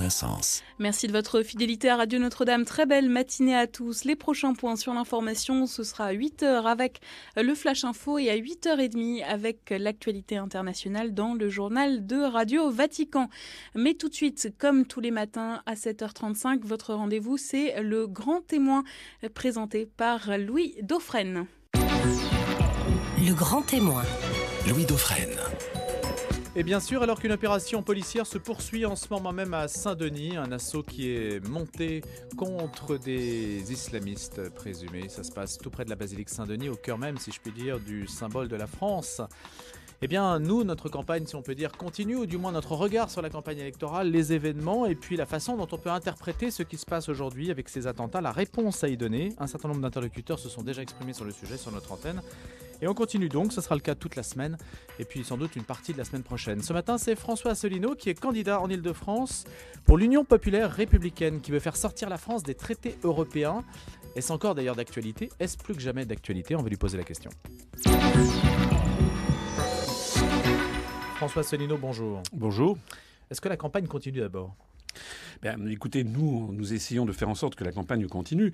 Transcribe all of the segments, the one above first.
Vincence. Merci de votre fidélité à Radio Notre-Dame. Très belle matinée à tous. Les prochains points sur l'information, ce sera à 8h avec le Flash Info et à 8h30 avec l'actualité internationale dans le journal de Radio Vatican. Mais tout de suite, comme tous les matins à 7h35, votre rendez-vous, c'est le Grand Témoin présenté par Louis Dauphren. Le Grand Témoin. Louis Dauphren. Et bien sûr, alors qu'une opération policière se poursuit en ce moment même à Saint-Denis, un assaut qui est monté contre des islamistes présumés. Ça se passe tout près de la basilique Saint-Denis, au cœur même, si je puis dire, du symbole de la France. Eh bien, nous, notre campagne, si on peut dire, continue, ou du moins notre regard sur la campagne électorale, les événements, et puis la façon dont on peut interpréter ce qui se passe aujourd'hui avec ces attentats, la réponse à y donner. Un certain nombre d'interlocuteurs se sont déjà exprimés sur le sujet sur notre antenne. Et on continue donc, ce sera le cas toute la semaine, et puis sans doute une partie de la semaine prochaine. Ce matin, c'est François Asselineau qui est candidat en Ile-de-France pour l'Union populaire républicaine, qui veut faire sortir la France des traités européens. Est-ce encore d'ailleurs d'actualité ? Est-ce plus que jamais d'actualité ? On va lui poser la question. François Asselineau, bonjour. Bonjour. Est-ce que la campagne continue d'abord ? Écoutez, nous essayons de faire en sorte que la campagne continue.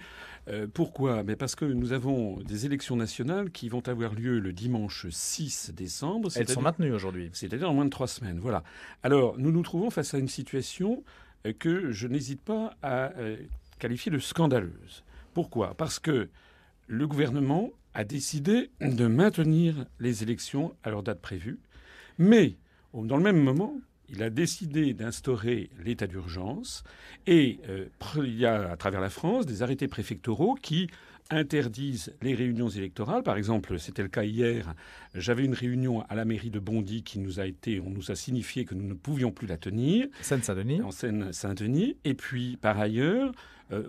Pourquoi ? Parce que nous avons des élections nationales qui vont avoir lieu le dimanche 6 décembre. Elles sont maintenues aujourd'hui. C'est-à-dire en moins de 3 semaines. Voilà. Alors, nous nous trouvons face à une situation que je n'hésite pas à qualifier de scandaleuse. Pourquoi ? Parce que le gouvernement a décidé de maintenir les élections à leur date prévue, mais dans le même moment, il a décidé d'instaurer l'état d'urgence et il y a à travers la France des arrêtés préfectoraux qui interdisent les réunions électorales. Par exemple, c'était le cas hier, j'avais une réunion à la mairie de Bondy on nous a signifié que nous ne pouvions plus la tenir. Seine-Saint-Denis. En Seine-Saint-Denis. Et puis, par ailleurs,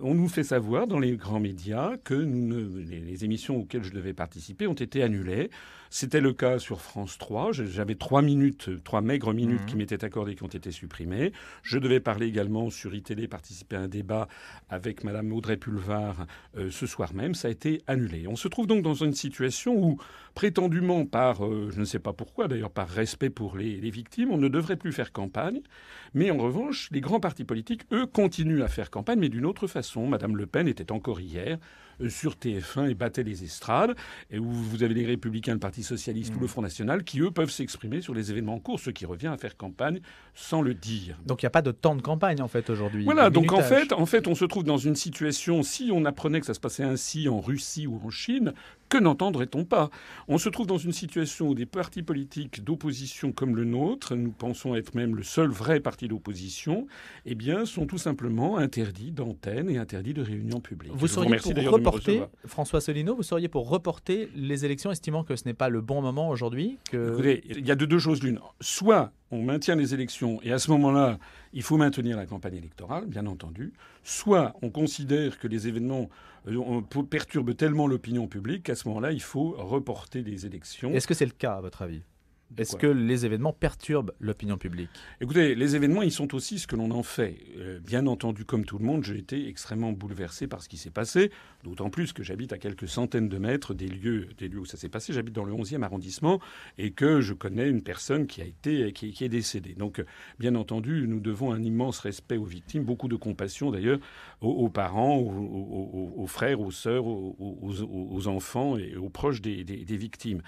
on nous fait savoir dans les grands médias que les émissions auxquelles je devais participer ont été annulées. C'était le cas sur France 3. J'avais 3 maigres minutes qui m'étaient accordées, qui ont été supprimées. Je devais parler également sur iTélé, participer à un débat avec Madame Audrey Pulvar ce soir même. Ça a été annulé. On se trouve donc dans une situation où, prétendument par, je ne sais pas pourquoi, d'ailleurs par respect pour les victimes, on ne devrait plus faire campagne. Mais en revanche, les grands partis politiques, eux, continuent à faire campagne, mais d'une autre façon. Madame Le Pen était encore hier sur TF1 et battait les estrades, et où vous avez les Républicains, le Parti Socialiste ou le Front National qui, eux, peuvent s'exprimer sur les événements en cours, ce qui revient à faire campagne sans le dire. Donc il n'y a pas de temps de campagne, en fait, aujourd'hui. Voilà, donc en fait, on se trouve dans une situation, si on apprenait que ça se passait ainsi en Russie ou en Chine, que n'entendrait-on pas ? On se trouve dans une situation où des partis politiques d'opposition comme le nôtre, nous pensons être même le seul vrai parti d'opposition, eh bien, sont tout simplement interdits d'antenne et interdits de réunions publiques. Vous seriez pour reporter, François Asselineau, vous seriez pour reporter les élections, estimant que ce n'est pas le bon moment aujourd'hui Écoutez, il y a deux choses l'une. Soit on maintient les élections et à ce moment-là, il faut maintenir la campagne électorale, bien entendu. Soit on considère que les événements perturbent tellement l'opinion publique qu'à ce moment-là, il faut reporter les élections. Est-ce que c'est le cas, à votre avis ? Est-ce que les événements perturbent l'opinion publique ? Écoutez, les événements, ils sont aussi ce que l'on en fait. Bien entendu, comme tout le monde, j'ai été extrêmement bouleversé par ce qui s'est passé, d'autant plus que j'habite à quelques centaines de mètres des lieux où ça s'est passé. J'habite dans le 11e arrondissement et que je connais une personne qui est décédée. Donc, bien entendu, nous devons un immense respect aux victimes, beaucoup de compassion d'ailleurs aux parents, aux frères, aux sœurs, aux enfants et aux proches des victimes.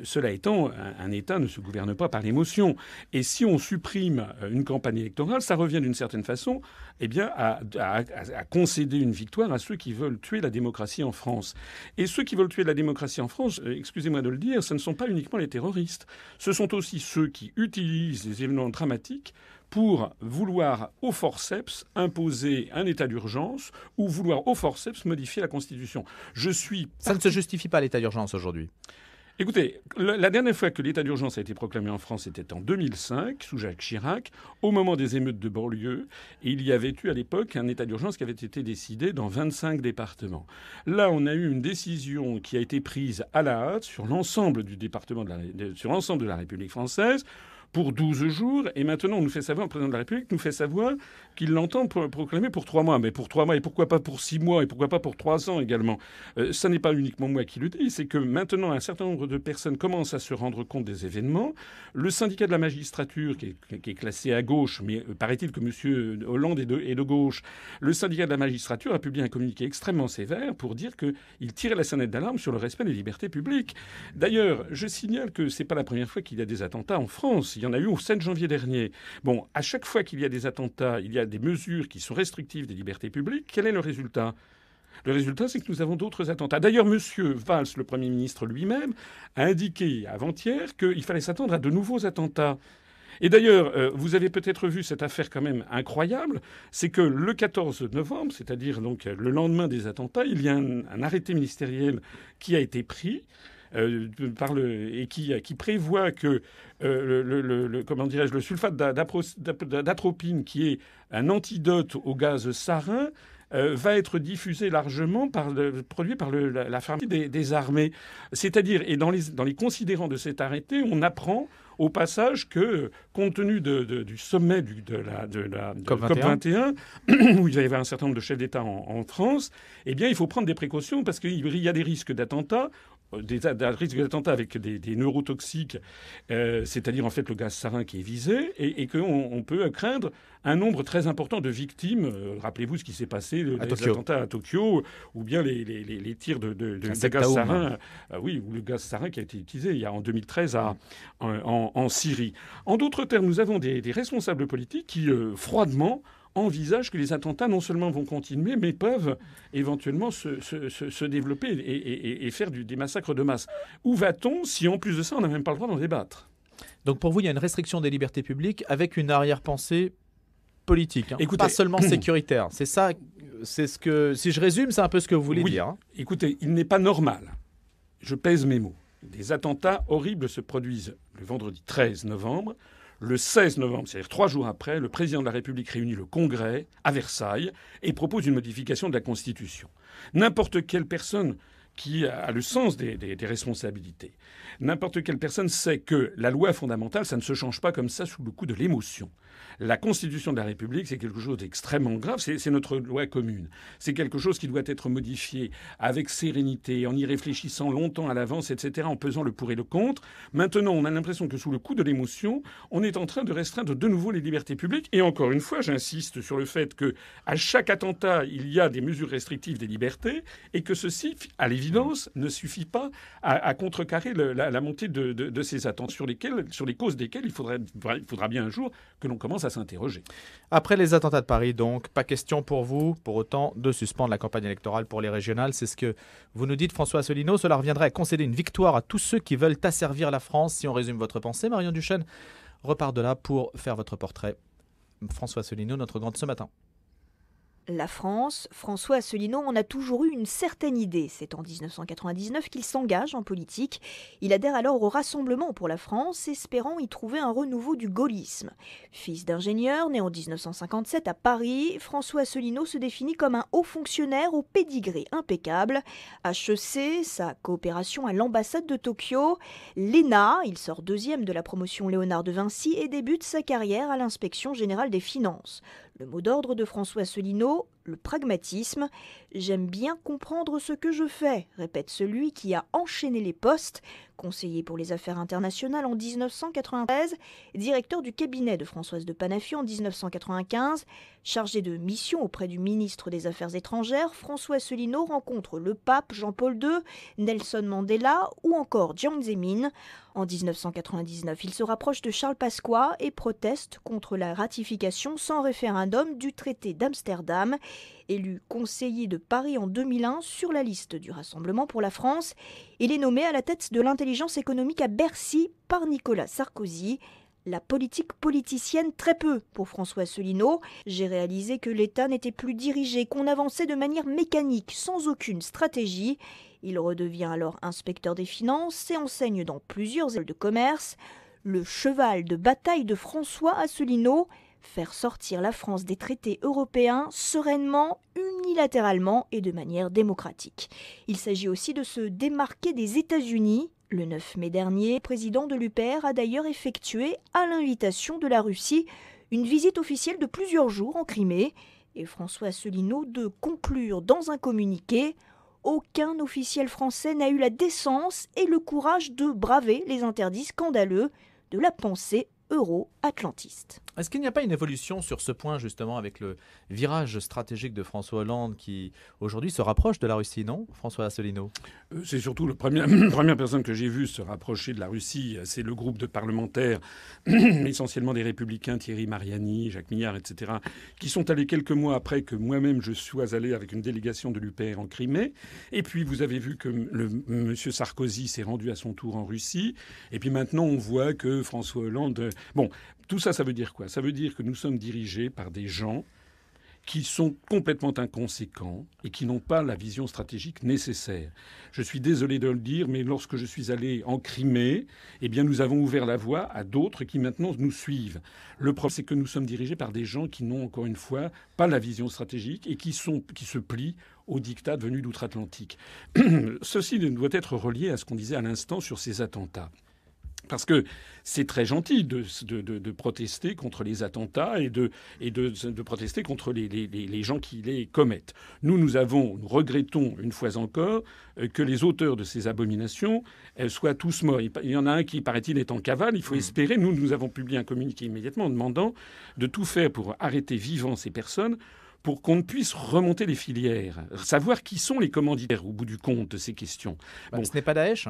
Cela étant, un État ne se gouverne pas par l'émotion. Et si on supprime une campagne électorale, ça revient d'une certaine façon à concéder une victoire à ceux qui veulent tuer la démocratie en France. Et ceux qui veulent tuer la démocratie en France, excusez-moi de le dire, ce ne sont pas uniquement les terroristes. Ce sont aussi ceux qui utilisent les événements dramatiques pour vouloir au forceps imposer un état d'urgence ou vouloir au forceps modifier la Constitution. Ça ne se justifie pas l'état d'urgence aujourd'hui. Écoutez, la dernière fois que l'état d'urgence a été proclamé en France, c'était en 2005, sous Jacques Chirac, au moment des émeutes de banlieue. Et il y avait eu à l'époque un état d'urgence qui avait été décidé dans 25 départements. Là, on a eu une décision qui a été prise à la hâte sur l'ensemble du département sur l'ensemble de la République française, pour 12 jours, et maintenant on nous fait savoir, le président de la République nous fait savoir qu'il l'entend proclamer pour 3 mois. Mais pour 3 mois, et pourquoi pas pour 6 mois, et pourquoi pas pour 3 ans également. Ça n'est pas uniquement moi qui le dis, c'est que maintenant un certain nombre de personnes commencent à se rendre compte des événements. Le syndicat de la magistrature, qui est classé à gauche, mais paraît-il que M. Hollande est de gauche, le syndicat de la magistrature a publié un communiqué extrêmement sévère pour dire qu'il tirait la sonnette d'alarme sur le respect des libertés publiques. D'ailleurs, je signale que c'est pas la première fois qu'il y a des attentats en France. Il y en a eu au 7 janvier dernier. Bon, à chaque fois qu'il y a des attentats, il y a des mesures qui sont restrictives des libertés publiques. Quel est le résultat ? Le résultat, c'est que nous avons d'autres attentats. D'ailleurs, M. Valls, le Premier ministre lui-même, a indiqué avant-hier qu'il fallait s'attendre à de nouveaux attentats. Et d'ailleurs, vous avez peut-être vu cette affaire quand même incroyable, c'est que le 14 novembre, c'est-à-dire donc le lendemain des attentats, il y a un arrêté ministériel qui a été pris et qui prévoit que le sulfate d'atropine, qui est un antidote au gaz sarin, va être diffusé largement produit par la pharmacie des armées. C'est-à-dire, et dans les considérants de cet arrêté, on apprend au passage que, compte tenu du sommet de COP21, où il va y avoir un certain nombre de chefs d'État en France, eh bien, il faut prendre des précautions parce qu'il y a des risques d'attentats. Des risques d'attentats avec des neurotoxiques, c'est-à-dire en fait le gaz sarin qui est visé, et qu'on peut craindre un nombre très important de victimes. Rappelez-vous ce qui s'est passé, les attentats à Tokyo, ou bien les tirs de gaz sarin. Oui, ou le gaz sarin qui a été utilisé en 2013 en Syrie. En d'autres termes, nous avons des responsables politiques qui, froidement, envisagent que les attentats non seulement vont continuer, mais peuvent éventuellement se développer et faire des massacres de masse. Où va-t-on si, en plus de ça, on n'a même pas le droit d'en débattre ? Donc pour vous, il y a une restriction des libertés publiques avec une arrière-pensée politique, Écoutez, pas seulement sécuritaire. C'est ça, c'est ce que, si je résume, c'est un peu ce que vous voulez dire. Écoutez, il n'est pas normal, je pèse mes mots, des attentats horribles se produisent le vendredi 13 novembre. Le 16 novembre, c'est-à-dire 3 jours après, le président de la République réunit le Congrès à Versailles et propose une modification de la Constitution. N'importe quelle personne qui a le sens des responsabilités, n'importe quelle personne sait que la loi fondamentale, ça ne se change pas comme ça sous le coup de l'émotion. La Constitution de la République, c'est quelque chose d'extrêmement grave. C'est notre loi commune. C'est quelque chose qui doit être modifié avec sérénité, en y réfléchissant longtemps à l'avance, etc., en pesant le pour et le contre. Maintenant, on a l'impression que sous le coup de l'émotion, on est en train de restreindre de nouveau les libertés publiques. Et encore une fois, j'insiste sur le fait que à chaque attentat, il y a des mesures restrictives des libertés et que ceci, à l'évidence, ne suffit pas à contrecarrer la montée de ces attentes sur les causes desquelles il faudra bien un jour que l'on commence à s'interroger. Après les attentats de Paris, donc, pas question pour vous, pour autant, de suspendre la campagne électorale pour les régionales. C'est ce que vous nous dites, François Asselineau. Cela reviendrait à concéder une victoire à tous ceux qui veulent asservir la France. Si on résume votre pensée, Marion Duchesne repart de là pour faire votre portrait. François Asselineau, notre grande ce matin. La France, François Asselineau en a toujours eu une certaine idée. C'est en 1999 qu'il s'engage en politique. Il adhère alors au Rassemblement pour la France, espérant y trouver un renouveau du gaullisme. Fils d'ingénieur, né en 1957 à Paris, François Asselineau se définit comme un haut fonctionnaire au pédigré impeccable. HEC, sa coopération à l'ambassade de Tokyo. L'ENA, il sort 2e de la promotion Léonard de Vinci et débute sa carrière à l'Inspection générale des finances. Le mot d'ordre de François Asselineau, le pragmatisme. « J'aime bien comprendre ce que je fais », répète celui qui a enchaîné les postes. Conseiller pour les affaires internationales en 1993, directeur du cabinet de Françoise de Panafieux en 1995, chargé de mission auprès du ministre des Affaires étrangères, François Asselineau rencontre le pape Jean-Paul II, Nelson Mandela ou encore Jiang Zemin. En 1999, il se rapproche de Charles Pasqua et proteste contre la ratification sans référendum du traité d'Amsterdam. Élu conseiller de Paris en 2001 sur la liste du Rassemblement pour la France, il est nommé à la tête de l'intelligence économique à Bercy par Nicolas Sarkozy. La politique politicienne, très peu pour François Asselineau. J'ai réalisé que l'État n'était plus dirigé, qu'on avançait de manière mécanique, sans aucune stratégie. Il redevient alors inspecteur des finances et enseigne dans plusieurs écoles de commerce. Le cheval de bataille de François Asselineau, faire sortir la France des traités européens sereinement, unilatéralement et de manière démocratique. Il s'agit aussi de se démarquer des États-Unis. Le 9 mai dernier, le président de l'UPR a d'ailleurs effectué, à l'invitation de la Russie, une visite officielle de plusieurs jours en Crimée. Et François Asselineau de conclure dans un communiqué « Aucun officiel français n'a eu la décence et le courage de braver les interdits scandaleux de la pensée euro-atlantiste. » Est-ce qu'il n'y a pas une évolution sur ce point, justement, avec le virage stratégique de François Hollande qui, aujourd'hui, se rapproche de la Russie, non, François Asselineau? C'est surtout la première personne que j'ai vue se rapprocher de la Russie. C'est le groupe de parlementaires, essentiellement des Républicains, Thierry Mariani, Jacques Millard, etc., qui sont allés quelques mois après que moi-même je sois allé avec une délégation de l'UPR en Crimée. Et puis, vous avez vu que M. Sarkozy s'est rendu à son tour en Russie. Et puis maintenant, on voit que François Hollande... Bon, tout ça, ça veut dire quoi? Ça veut dire que nous sommes dirigés par des gens qui sont complètement inconséquents et qui n'ont pas la vision stratégique nécessaire. Je suis désolé de le dire, mais lorsque je suis allé en Crimée, eh bien, nous avons ouvert la voie à d'autres qui maintenant nous suivent. Le problème, c'est que nous sommes dirigés par des gens qui n'ont, encore une fois, pas la vision stratégique et qui se plient aux diktats venus d'outre-Atlantique. Ceci doit être relié à ce qu'on disait à l'instant sur ces attentats. Parce que c'est très gentil de protester contre les attentats et de protester contre les gens qui les commettent. Nous regrettons une fois encore que les auteurs de ces abominations soient tous morts. Il y en a un qui, paraît-il, est en cavale. Il faut espérer. Nous avons publié un communiqué immédiatement en demandant de tout faire pour arrêter vivant ces personnes, pour qu'on ne puisse remonter les filières, savoir qui sont les commanditaires au bout du compte de ces questions. Bon. Ce n'est pas Daesh.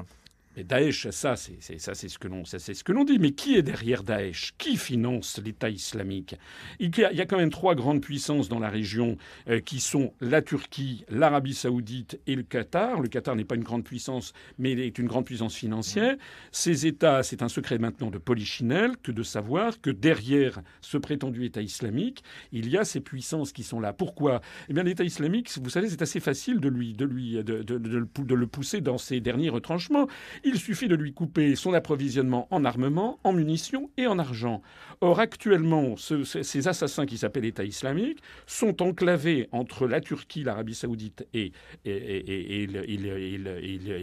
Mais Daesh, c'est ce que l'on dit. Mais qui est derrière Daesh? Qui finance l'État islamique? Il y a quand même trois grandes puissances dans la région qui sont la Turquie, l'Arabie saoudite et le Qatar. Le Qatar n'est pas une grande puissance, mais il est une grande puissance financière. Ces États, c'est un secret maintenant de Polichinelle que de savoir que derrière ce prétendu État islamique, il y a ces puissances qui sont là. Pourquoi? Eh bien, l'État islamique, vous savez, c'est assez facile de le pousser dans ses derniers retranchements. Il suffit de lui couper son approvisionnement en armement, en munitions et en argent. Or, actuellement, ces assassins qui s'appellent État islamique sont enclavés entre la Turquie, l'Arabie saoudite et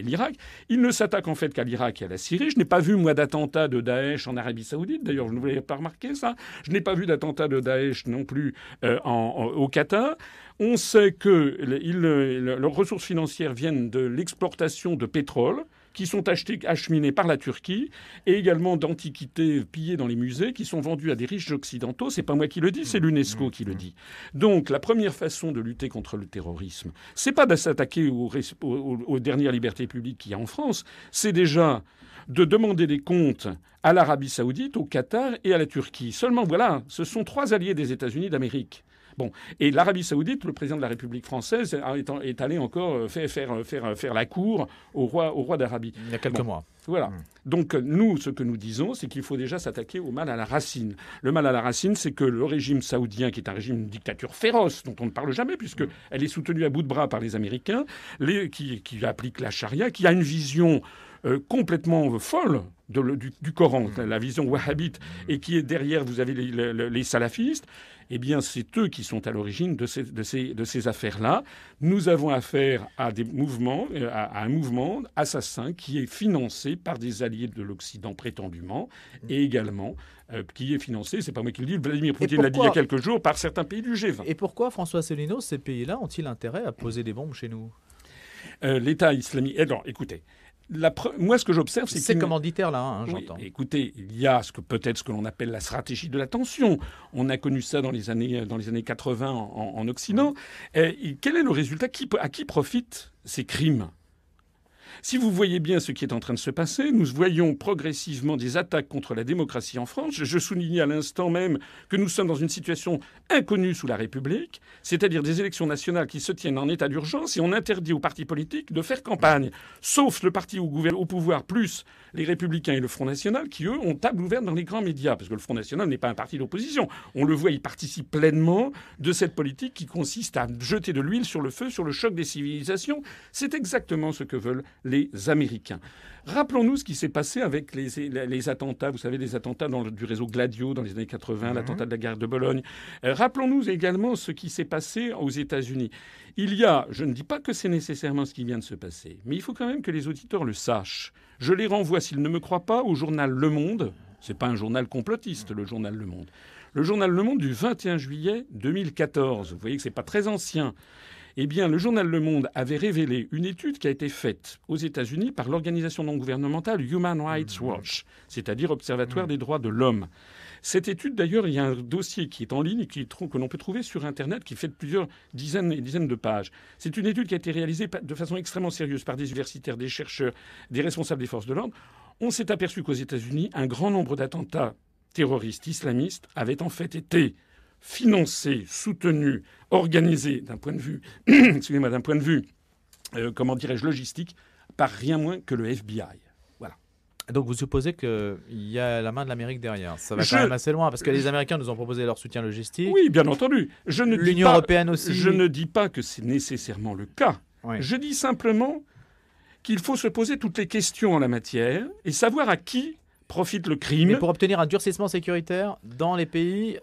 l'Irak. Ils ne s'attaquent en fait qu'à l'Irak et à la Syrie. Je n'ai pas vu, moi, d'attentat de Daesh en Arabie saoudite. D'ailleurs, je ne vous l'avez pas remarqué, ça. Je n'ai pas vu d'attentat de Daesh non plus au Qatar. On sait que leurs ressources financières viennent de l'exportation de pétrole, qui sont acheminés par la Turquie, et également d'antiquités pillées dans les musées, qui sont vendues à des riches occidentaux. C'est pas moi qui le dis, c'est l'UNESCO qui le dit. Donc, la première façon de lutter contre le terrorisme, c'est pas de s'attaquer aux dernières libertés publiques qu'il y a en France, c'est déjà de demander des comptes à l'Arabie saoudite, au Qatar et à la Turquie. Seulement, voilà, ce sont trois alliés des États-Unis d'Amérique. Bon. Et l'Arabie saoudite, le président de la République française est allé encore faire la cour au roi d'Arabie. Il y a quelques mois. Voilà. Donc nous, ce que nous disons, c'est qu'il faut déjà s'attaquer au mal à la racine. Le mal à la racine, c'est que le régime saoudien, qui est un régime de dictature féroce, dont on ne parle jamais, puisqu'elle est soutenue à bout de bras par les Américains, qui applique la charia, qui a une vision complètement folle du Coran, la vision wahhabite, et qui est derrière, vous avez les salafistes. Eh bien, c'est eux qui sont à l'origine de ces affaires-là. Nous avons affaire à des mouvements, à un mouvement assassin qui est financé par des alliés de l'Occident prétendument, et également qui est financé, c'est pas moi qui le dis, Vladimir Poutine l'a dit il y a quelques jours, par certains pays du G20. Et pourquoi, François Asselineau, ces pays-là ont-ils intérêt à poser des bombes chez nous? L'État islamique... Alors, écoutez... Moi, ce que j'observe, c'est ces commanditaires-là, j'entends. Oui, écoutez, il y a ce que l'on appelle la stratégie de la tension. On a connu ça dans les années 80 en Occident. Et quel est le résultat? À qui profitent ces crimes? Si vous voyez bien ce qui est en train de se passer, nous voyons progressivement des attaques contre la démocratie en France. Je soulignais à l'instant même que nous sommes dans une situation inconnue sous la République, c'est-à-dire des élections nationales qui se tiennent en état d'urgence et on interdit aux partis politiques de faire campagne, sauf le parti au pouvoir, plus les Républicains et le Front National, qui, eux, ont table ouverte dans les grands médias, parce que le Front National n'est pas un parti d'opposition. On le voit, il participe pleinement de cette politique qui consiste à jeter de l'huile sur le feu, sur le choc des civilisations. C'est exactement ce que veulent les Américains. Rappelons-nous ce qui s'est passé avec les attentats, vous savez, les attentats du réseau Gladio dans les années 80, l'attentat de la gare de Bologne. Rappelons-nous également ce qui s'est passé aux États-Unis. Je ne dis pas que c'est nécessairement ce qui vient de se passer, mais il faut quand même que les auditeurs le sachent. Je les renvoie, s'ils ne me croient pas, au journal Le Monde. C'est pas un journal complotiste, le journal Le Monde. Le journal Le Monde du 21 juillet 2014. Vous voyez que c'est pas très ancien. Eh bien, le journal Le Monde avait révélé une étude qui a été faite aux États-Unis par l'organisation non gouvernementale Human Rights Watch, c'est-à-dire Observatoire des droits de l'homme. Cette étude, d'ailleurs, il y a un dossier qui est en ligne, que l'on peut trouver sur Internet, qui fait plusieurs dizaines et dizaines de pages. C'est une étude qui a été réalisée de façon extrêmement sérieuse par des universitaires, des chercheurs, des responsables des forces de l'ordre. On s'est aperçu qu'aux États-Unis, un grand nombre d'attentats terroristes islamistes avaient en fait été financés, soutenus, organisés d'un point de vue, logistique, par rien moins que le FBI. Voilà. Donc vous supposez qu'il y a la main de l'Amérique derrière. Ça va quand même assez loin, parce que les Américains nous ont proposé leur soutien logistique. Oui, bien entendu. L'Union européenne aussi. Je ne dis pas que c'est nécessairement le cas. Oui. Je dis simplement qu'il faut se poser toutes les questions en la matière et savoir à qui profite le crime. Mais pour obtenir un durcissement sécuritaire dans les pays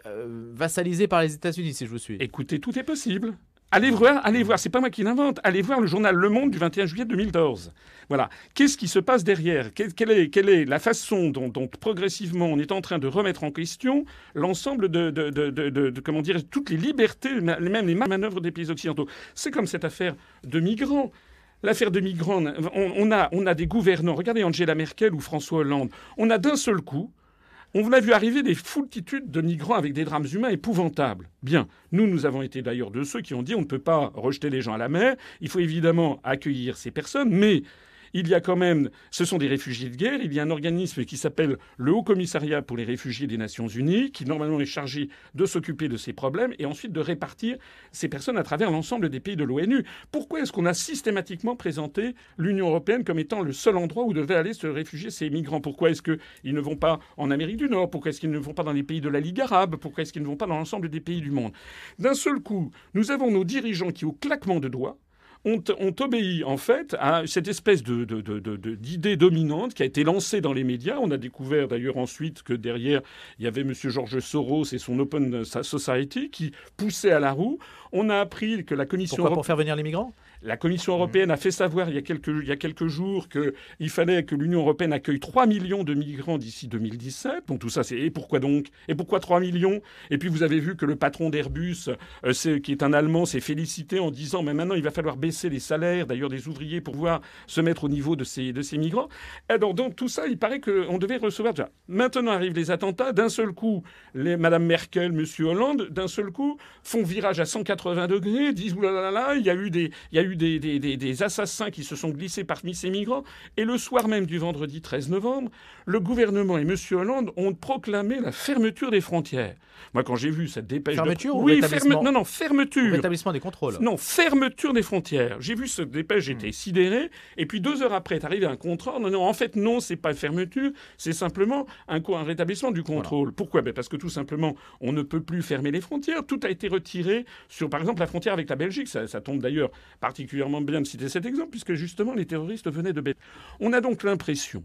vassalisés par les États-Unis, si je vous suis. Écoutez, tout est possible. Allez voir, c'est pas moi qui l'invente. Allez voir le journal Le Monde du 21 juillet 2014. Voilà. Qu'est-ce qui se passe derrière ? Quelle est la façon dont progressivement on est en train de remettre en question l'ensemble de comment dire, toutes les libertés, même les manœuvres des pays occidentaux. C'est comme cette affaire de migrants. L'affaire de migrants, on a des gouvernants. Regardez Angela Merkel ou François Hollande. On a d'un seul coup, on a vu arriver des foultitudes de migrants avec des drames humains épouvantables. Bien, nous avons été d'ailleurs de ceux qui ont dit on ne peut pas rejeter les gens à la mer. Il faut évidemment accueillir ces personnes, mais il y a quand même, ce sont des réfugiés de guerre. Il y a un organisme qui s'appelle le Haut Commissariat pour les réfugiés des Nations Unies, qui normalement est chargé de s'occuper de ces problèmes et ensuite de répartir ces personnes à travers l'ensemble des pays de l'ONU. Pourquoi est-ce qu'on a systématiquement présenté l'Union européenne comme étant le seul endroit où devaient aller se réfugier ces migrants ? Pourquoi est-ce qu'ils ne vont pas en Amérique du Nord ? Pourquoi est-ce qu'ils ne vont pas dans les pays de la Ligue arabe ? Pourquoi est-ce qu'ils ne vont pas dans l'ensemble des pays du monde ? D'un seul coup, nous avons nos dirigeants qui, au claquement de doigts, ont obéi en fait à cette espèce d'idée dominante qui a été lancée dans les médias. On a découvert d'ailleurs ensuite que derrière, il y avait M. George Soros et son Open Society qui poussaient à la roue. On a appris que la Commission européenne... Pourquoi ? Pour faire venir les migrants ? La Commission européenne a fait savoir il y a quelques jours qu'il fallait que l'Union européenne accueille 3 millions de migrants d'ici 2017. Bon, tout ça, c'est... Et pourquoi donc ? Et pourquoi 3 millions ? Et puis vous avez vu que le patron d'Airbus, qui est un Allemand, s'est félicité en disant « Mais maintenant, il va falloir baisser les salaires, d'ailleurs, des ouvriers pour pouvoir se mettre au niveau de ces migrants. » Alors, donc, tout ça, il paraît qu'on devait recevoir... Maintenant arrivent les attentats. D'un seul coup, Mme Merkel, M. Hollande, d'un seul coup, font virage à 180 degrés, disent « Ouh là là là, il y a eu des assassins qui se sont glissés parmi ces migrants. » Et le soir même du vendredi 13 novembre, le gouvernement et M. Hollande ont proclamé la fermeture des frontières. Moi, quand j'ai vu cette dépêche... Fermeture ou oui, rétablissement ? Non, fermeture. Rétablissement des contrôles. Non, fermeture des frontières. J'ai vu cette dépêche, j'étais sidéré. Et puis 2 heures après est arrivé un contrôle. Non, en fait, non, c'est pas fermeture, c'est simplement un rétablissement du contrôle. Voilà. Pourquoi ? Parce que tout simplement, on ne peut plus fermer les frontières. Tout a été retiré sur, par exemple, la frontière avec la Belgique. Ça tombe d'ailleurs particulièrement bien de citer cet exemple, puisque justement, les terroristes venaient de Belgique. On a donc l'impression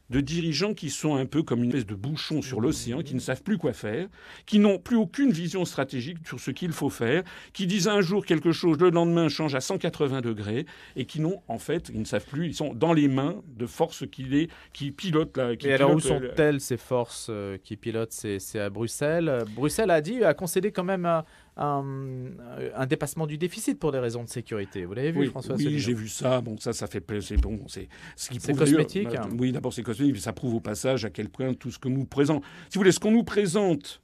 de dirigeants qui sont un peu comme une espèce de bouchon sur l'océan, qui ne savent plus quoi faire, qui n'ont plus aucune vision stratégique sur ce qu'il faut faire, qui disent un jour quelque chose, le lendemain changent à 180 degrés, et qui n'ont, en fait, ils ne savent plus, ils sont dans les mains de forces qui pilotent... Et alors où sont-elles, ces forces qui pilotent ? C'est à Bruxelles. Bruxelles a concédé quand même un dépassement du déficit pour des raisons de sécurité. Vous l'avez vu, oui, François ? Oui, j'ai vu ça. Bon, ça fait plaisir. Bon, c'est cosmétique. Oui, d'abord, c'est cosmétique, mais ça prouve au passage à quel point tout ce que nous présente... Si vous voulez, ce qu'on nous présente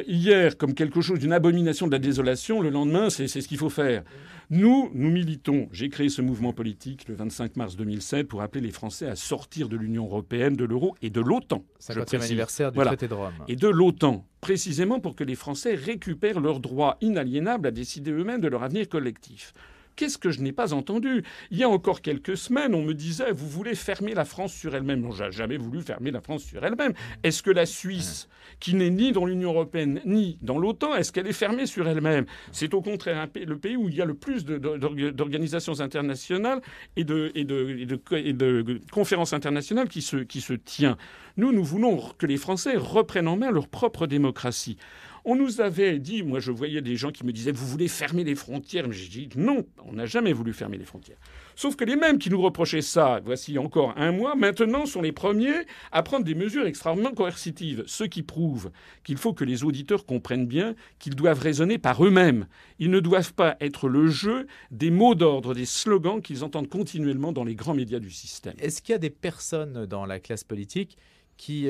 hier comme quelque chose d'une abomination de la désolation, le lendemain, c'est ce qu'il faut faire. Nous militons. J'ai créé ce mouvement politique le 25 mars 2007 pour appeler les Français à sortir de l'Union européenne, de l'euro et de l'OTAN. 50e anniversaire du traité de Rome. Et de l'OTAN, précisément pour que les Français récupèrent leur droit inaliénable à décider eux-mêmes de leur avenir collectif. Qu'est-ce que je n'ai pas entendu? Il y a encore quelques semaines, on me disait, vous voulez fermer la France sur elle-même. Non, j'ai jamais voulu fermer la France sur elle-même. Est-ce que la Suisse, qui n'est ni dans l'Union européenne, ni dans l'OTAN, est-ce qu'elle est fermée sur elle-même? C'est au contraire le pays où il y a le plus d'organisations internationales et de conférences internationales qui se tient. Nous voulons que les Français reprennent en main leur propre démocratie. On nous avait dit, moi je voyais des gens qui me disaient « vous voulez fermer les frontières ?» Mais j'ai dit « non, on n'a jamais voulu fermer les frontières ». Sauf que les mêmes qui nous reprochaient ça, voici encore un mois, maintenant sont les premiers à prendre des mesures extrêmement coercitives. Ce qui prouve qu'il faut que les auditeurs comprennent bien qu'ils doivent raisonner par eux-mêmes. Ils ne doivent pas être le jeu des mots d'ordre, des slogans qu'ils entendent continuellement dans les grands médias du système. Est-ce qu'il y a des personnes dans la classe politique qui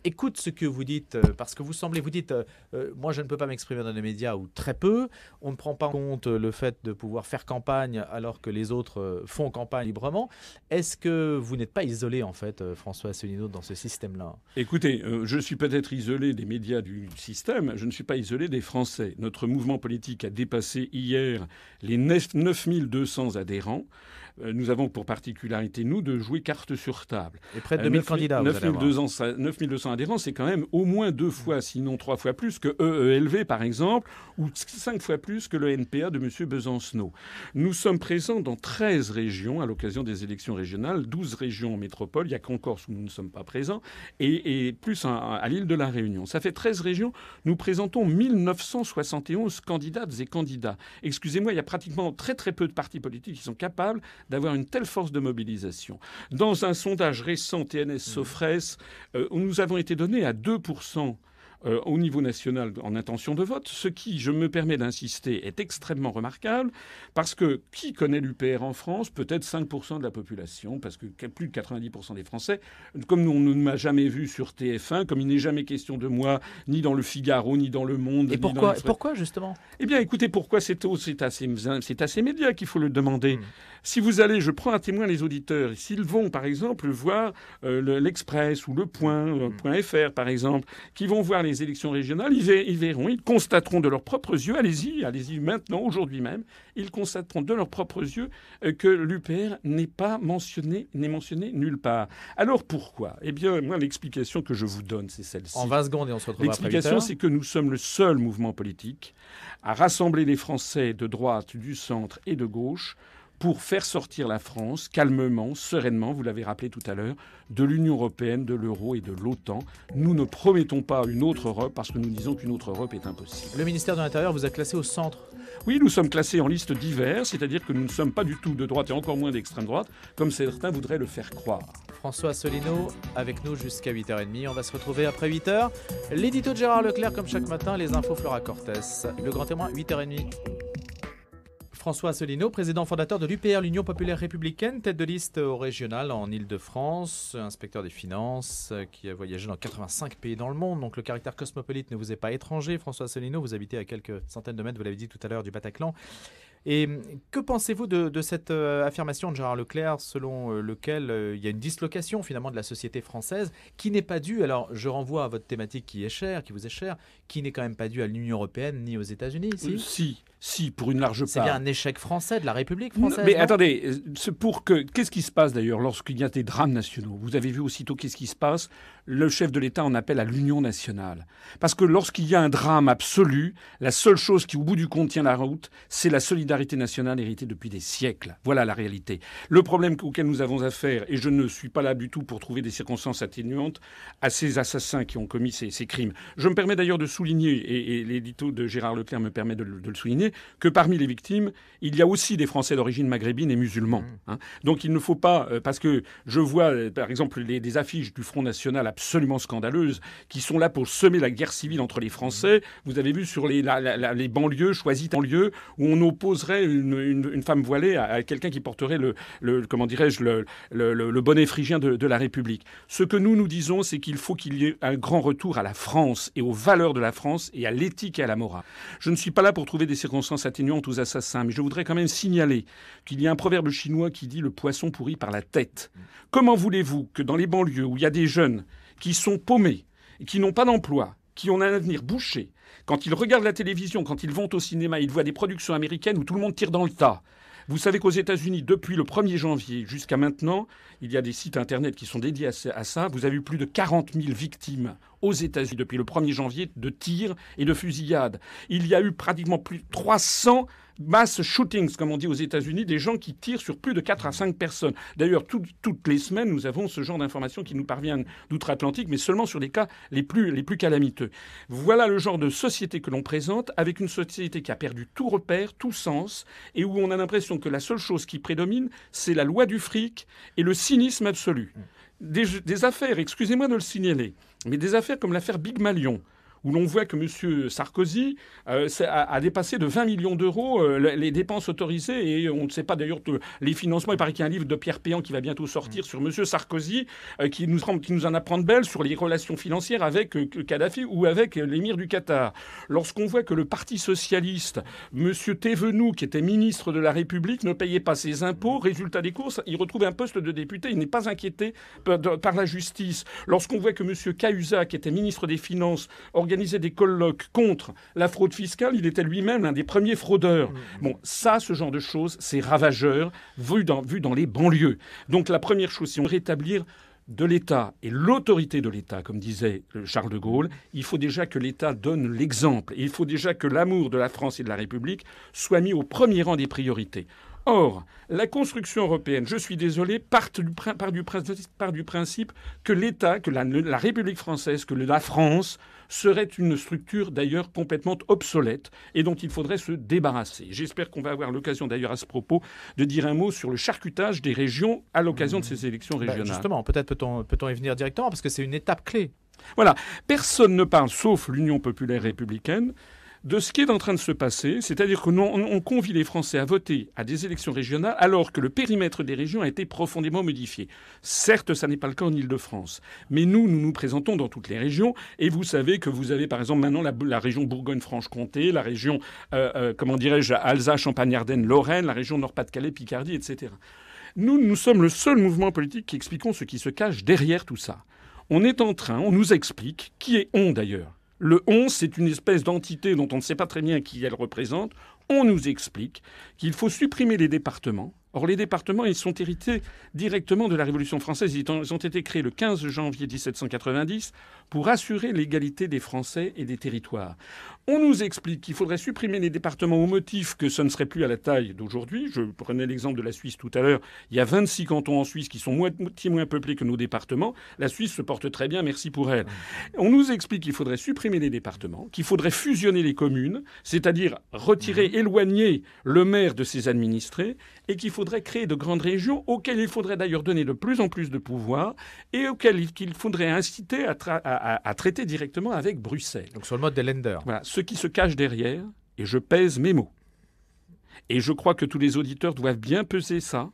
écoutent ce que vous dites, parce que vous dites moi je ne peux pas m'exprimer dans les médias ou très peu, on ne prend pas en compte le fait de pouvoir faire campagne alors que les autres font campagne librement. Est-ce que vous n'êtes pas isolé en fait, François Asselineau, dans ce système-là? Écoutez, je suis peut-être isolé des médias du système, je ne suis pas isolé des Français. Notre mouvement politique a dépassé hier les 9200 adhérents. Nous avons pour particularité, nous, de jouer carte sur table. Et près de 2000 candidats, vous allez avoir. 9200 adhérents, c'est quand même au moins 2 fois, sinon 3 fois plus que EELV, par exemple, ou 5 fois plus que le NPA de M. Besancenot. Nous sommes présents dans 13 régions à l'occasion des élections régionales, 12 régions en métropole, il n'y a qu'en Corse où nous ne sommes pas présents, et plus à l'île de la Réunion. Ça fait 13 régions. Nous présentons 1971 candidates et candidats. Excusez-moi, il y a pratiquement très très peu de partis politiques qui sont capables d'avoir une telle force de mobilisation. Dans un sondage récent TNS-Sofres, où nous avons été donnés à 2% au niveau national en intention de vote, ce qui, je me permets d'insister, est extrêmement remarquable, parce que qui connaît l'UPR en France? Peut-être 5% de la population, parce que plus de 90% des Français, comme on ne m'a jamais vu sur TF1, comme il n'est jamais question de moi, ni dans le Figaro, ni dans Le Monde. Et pourquoi justement? Eh bien, écoutez, pourquoi c'est à ces médias qu'il faut le demander. Si vous allez, je prends à témoin les auditeurs, s'ils vont, par exemple, voir l'Express ou le Point.fr, par exemple, qui vont voir les élections régionales, ils verront, ils constateront de leurs propres yeux, allez-y maintenant, aujourd'hui même, ils constateront de leurs propres yeux que l'UPR n'est mentionné nulle part. Alors pourquoi? Eh bien, moi, l'explication que je vous donne, c'est celle-ci. En 20 secondes et on se retrouve après 8 heures. L'explication, c'est que nous sommes le seul mouvement politique à rassembler les Français de droite, du centre et de gauche pour faire sortir la France calmement, sereinement, vous l'avez rappelé tout à l'heure, de l'Union européenne, de l'euro et de l'OTAN. Nous ne promettons pas une autre Europe parce que nous disons qu'une autre Europe est impossible. Le ministère de l'Intérieur vous a classé au centre. Oui, nous sommes classés en liste diverse, c'est-à-dire que nous ne sommes pas du tout de droite et encore moins d'extrême droite, comme certains voudraient le faire croire. François Asselineau avec nous jusqu'à 8h30. On va se retrouver après 8h. L'édito de Gérard Leclerc comme chaque matin, les infos Flora Cortès. Le grand témoin, 8h30. François Asselineau, président fondateur de l'UPR, l'Union populaire républicaine, tête de liste au régional en Île-de-France, inspecteur des finances, qui a voyagé dans 85 pays dans le monde. Donc le caractère cosmopolite ne vous est pas étranger. François Asselineau, vous habitez à quelques centaines de mètres, vous l'avez dit tout à l'heure, du Bataclan. Et que pensez-vous de cette affirmation de Gérard Leclerc selon lequel il y a une dislocation finalement de la société française qui n'est pas due, alors je renvoie à votre thématique qui vous est chère, qui n'est quand même pas due à l'Union européenne ni aux États-Unis, Si, pour une large part. C'est bien un échec français, de la République française. Mais attendez, qu'est-ce qui se passe d'ailleurs lorsqu'il y a des drames nationaux? Vous avez vu aussitôt qu'est-ce qui se passe? Le chef de l'État en appelle à l'union nationale. Parce que lorsqu'il y a un drame absolu, la seule chose qui au bout du compte tient la route, c'est la solidarité nationale héritée depuis des siècles. Voilà la réalité. Le problème auquel nous avons affaire, et je ne suis pas là du tout pour trouver des circonstances atténuantes à ces assassins qui ont commis ces crimes. Je me permets d'ailleurs de souligner, et l'édito de Gérard Leclerc me permet de le souligner, que parmi les victimes, il y a aussi des Français d'origine maghrébine et musulmans. Donc il ne faut pas, parce que je vois par exemple des affiches du Front National absolument scandaleuses qui sont là pour semer la guerre civile entre les Français. Vous avez vu sur les banlieues, choisies en lieu, où on opposerait une femme voilée à quelqu'un qui porterait le bonnet phrygien de la République. Ce que nous disons, c'est qu'il faut qu'il y ait un grand retour à la France et aux valeurs de la France et à l'éthique et à la morale. Je ne suis pas là pour trouver des circonstances atténuantes aux assassins, mais je voudrais quand même signaler qu'il y a un proverbe chinois qui dit « le poisson pourrit par la tête ». Comment voulez-vous que dans les banlieues où il y a des jeunes qui sont paumés, qui n'ont pas d'emploi, qui ont un avenir bouché, quand ils regardent la télévision, quand ils vont au cinéma, ils voient des productions américaines où tout le monde tire dans le tas, Vous savez qu'aux États-Unis, depuis le 1er janvier jusqu'à maintenant, il y a des sites Internet qui sont dédiés à ça. Vous avez eu plus de 40 000 victimes aux États-Unis depuis le 1er janvier de tirs et de fusillades. Il y a eu pratiquement plus de 300 mass shootings, comme on dit aux États-Unis, des gens qui tirent sur plus de 4 à 5 personnes. D'ailleurs, toutes les semaines, nous avons ce genre d'informations qui nous parviennent d'outre-Atlantique, mais seulement sur les cas les plus calamiteux. Voilà le genre de société que l'on présente, avec une société qui a perdu tout repère, tout sens, et où on a l'impression que la seule chose qui prédomine, c'est la loi du fric et le cynisme absolu. Des affaires, excusez-moi de le signaler, mais des affaires comme l'affaire Big Malion, où l'on voit que M. Sarkozy a dépassé de 20 millions d'euros les dépenses autorisées. Et on ne sait pas d'ailleurs les financements. Il paraît qu'il y a un livre de Pierre Péan qui va bientôt sortir sur M. Sarkozy qui nous en apprend de belles sur les relations financières avec Kadhafi ou avec l'émir du Qatar. Lorsqu'on voit que le Parti socialiste, M. Thévenoud, qui était ministre de la République, ne payait pas ses impôts, résultat des courses, il retrouve un poste de député. Il n'est pas inquiété par la justice. Lorsqu'on voit que M. Cahuzac, qui était ministre des Finances, organisait des colloques contre la fraude fiscale, il était lui-même l'un des premiers fraudeurs. Bon, ça, ce genre de choses, c'est ravageur, vu dans les banlieues. Donc la première chose, si on veut rétablir de l'État et l'autorité de l'État, comme disait Charles de Gaulle, il faut déjà que l'État donne l'exemple. Et il faut déjà que l'amour de la France et de la République soit mis au premier rang des priorités. Or, la construction européenne, je suis désolé, part du principe que l'État, que la République française, que la France serait une structure d'ailleurs complètement obsolète et dont il faudrait se débarrasser. J'espère qu'on va avoir l'occasion d'ailleurs à ce propos de dire un mot sur le charcutage des régions à l'occasion de ces élections régionales. Justement, peut-être peut-on y venir directement parce que c'est une étape clé. Voilà. Personne ne parle, sauf l'Union populaire républicaine, de ce qui est en train de se passer, c'est-à-dire qu'on convie les Français à voter à des élections régionales alors que le périmètre des régions a été profondément modifié. Certes, ça n'est pas le cas en Île-de-France, mais nous présentons dans toutes les régions, et vous savez que vous avez par exemple maintenant la région Bourgogne-Franche-Comté, la région, Alsace, Champagne-Ardenne, Lorraine, la région Nord-Pas-de-Calais, Picardie, etc. Nous sommes le seul mouvement politique qui expliquons ce qui se cache derrière tout ça. On nous explique, qui est on d'ailleurs. Le 11, c'est une espèce d'entité dont on ne sait pas très bien qui elle représente. On nous explique qu'il faut supprimer les départements. Or, les départements, ils sont hérités directement de la Révolution française. Ils ont été créés le 15 janvier 1790 pour assurer l'égalité des Français et des territoires. On nous explique qu'il faudrait supprimer les départements au motif que ce ne serait plus à la taille d'aujourd'hui. Je prenais l'exemple de la Suisse tout à l'heure. Il y a 26 cantons en Suisse qui sont moitié moins peuplés que nos départements. La Suisse se porte très bien, merci pour elle. On nous explique qu'il faudrait supprimer les départements, qu'il faudrait fusionner les communes, c'est-à-dire éloigner le maire de ses administrés, et qu'il faudrait créer de grandes régions auxquelles il faudrait d'ailleurs donner de plus en plus de pouvoir et auxquelles il faudrait inciter à traiter directement avec Bruxelles. Donc sur le mode des lenders. Voilà. Ce qui se cache derrière, et je pèse mes mots, et je crois que tous les auditeurs doivent bien peser ça,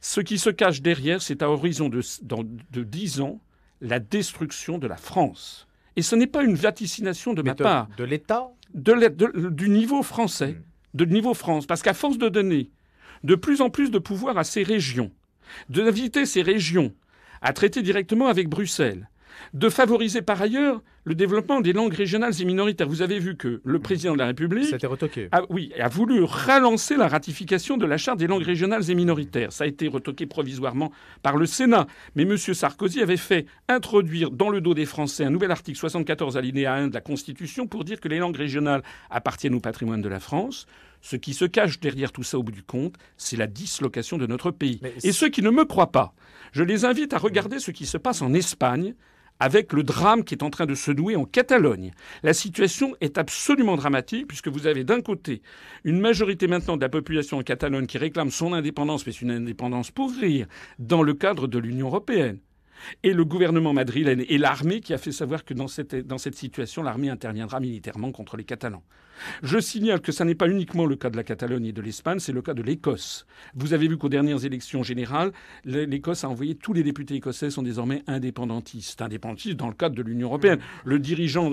ce qui se cache derrière, c'est à horizon de 10 ans, la destruction de la France. Et ce n'est pas une vaticination de ma part. De l'État du niveau français, de niveau France. Parce qu'à force de donner de plus en plus de pouvoir à ces régions, d'inviter ces régions à traiter directement avec Bruxelles, de favoriser par ailleurs le développement des langues régionales et minoritaires. Vous avez vu que le président de la République a voulu relancer la ratification de la Charte des langues régionales et minoritaires. Ça a été retoqué provisoirement par le Sénat. Mais M. Sarkozy avait fait introduire dans le dos des Français un nouvel article 74 alinéa 1 de la Constitution pour dire que les langues régionales appartiennent au patrimoine de la France. Ce qui se cache derrière tout ça au bout du compte, c'est la dislocation de notre pays. Et ceux qui ne me croient pas, je les invite à regarder ce qui se passe en Espagne avec le drame qui est en train de se nouer en Catalogne. La situation est absolument dramatique puisque vous avez d'un côté une majorité maintenant de la population en Catalogne qui réclame son indépendance, mais c'est une indépendance pour rire, dans le cadre de l'Union européenne. Et le gouvernement madrilène et l'armée qui a fait savoir que dans cette situation, l'armée interviendra militairement contre les Catalans. Je signale que ça n'est pas uniquement le cas de la Catalogne et de l'Espagne, c'est le cas de l'Écosse. Vous avez vu qu'aux dernières élections générales, l'Écosse a envoyé tous les députés écossais sont désormais indépendantistes. Indépendantistes dans le cadre de l'Union européenne. Le dirigeant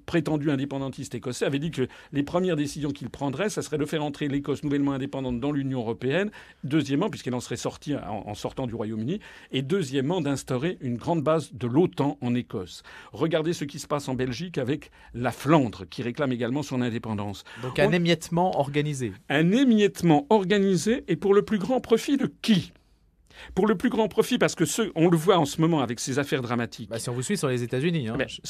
prétendu indépendantiste écossais avait dit que les premières décisions qu'il prendrait, ça serait de faire entrer l'Écosse nouvellement indépendante dans l'Union européenne. Deuxièmement, puisqu'elle en serait sortie en sortant du Royaume-Uni. Et deuxièmement, d'instaurer une grande base de l'OTAN en Écosse. Regardez ce qui se passe en Belgique avec la Flandre, qui réclame également son indépendance. l'indépendance. Donc un émiettement organisé. Un émiettement organisé et pour le plus grand profit de qui ? Pour le plus grand profit, parce que on le voit en ce moment avec ces affaires dramatiques. Si on vous suit sur les États-Unis.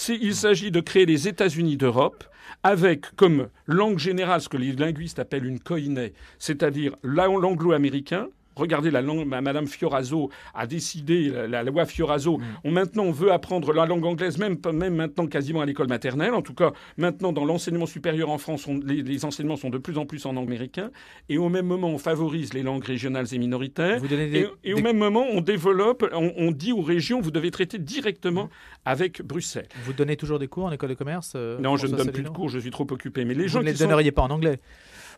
Il s'agit de créer les États-Unis d'Europe avec comme langue générale ce que les linguistes appellent une koiné, c'est-à-dire l'anglo-américain. Regardez la langue, Madame Fioraso a décidé, la loi Fioraso, maintenant on veut apprendre la langue anglaise, même maintenant quasiment à l'école maternelle. En tout cas, maintenant dans l'enseignement supérieur en France, les enseignements sont de plus en plus en américain. Et au même moment, on favorise les langues régionales et minoritaires. Au même moment, on développe, on dit aux régions, vous devez traiter directement avec Bruxelles. Vous donnez toujours des cours en école de commerce Non, je ne donne plus de cours, je suis trop occupé. Mais vous ne les donneriez pas en anglais?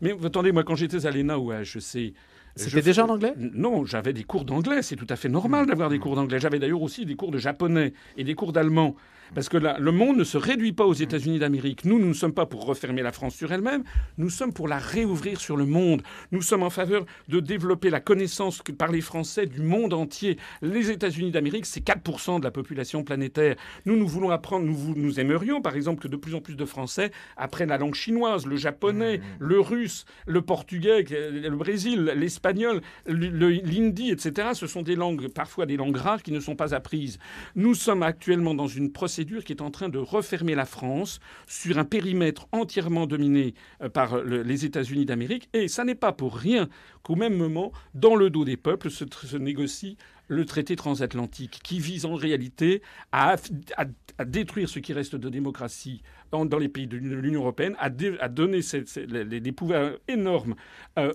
Mais attendez, moi quand j'étais à l'ENA ou à HEC... C'était déjà en anglais? Non, j'avais des cours d'anglais. C'est tout à fait normal d'avoir des cours d'anglais. J'avais d'ailleurs aussi des cours de japonais et des cours d'allemand. Parce que le monde ne se réduit pas aux États-Unis d'Amérique. Nous ne sommes pas pour refermer la France sur elle-même. Nous sommes pour la réouvrir sur le monde. Nous sommes en faveur de développer la connaissance par les Français du monde entier. Les États-Unis d'Amérique, c'est 4% de la population planétaire. Nous voulons apprendre, nous aimerions, par exemple, que de plus en plus de Français apprennent la langue chinoise, le japonais, le russe, le portugais, le Brésil, l'espagnol, l'hindi, etc. Ce sont des langues, parfois des langues rares, qui ne sont pas apprises. Nous sommes actuellement dans une procédure qui est en train de refermer la France sur un périmètre entièrement dominé par les États-Unis d'Amérique. Et ça n'est pas pour rien qu'au même moment, dans le dos des peuples, se négocie le traité transatlantique qui vise en réalité à détruire ce qui reste de démocratie dans les pays de l'Union européenne, à donner des pouvoirs énormes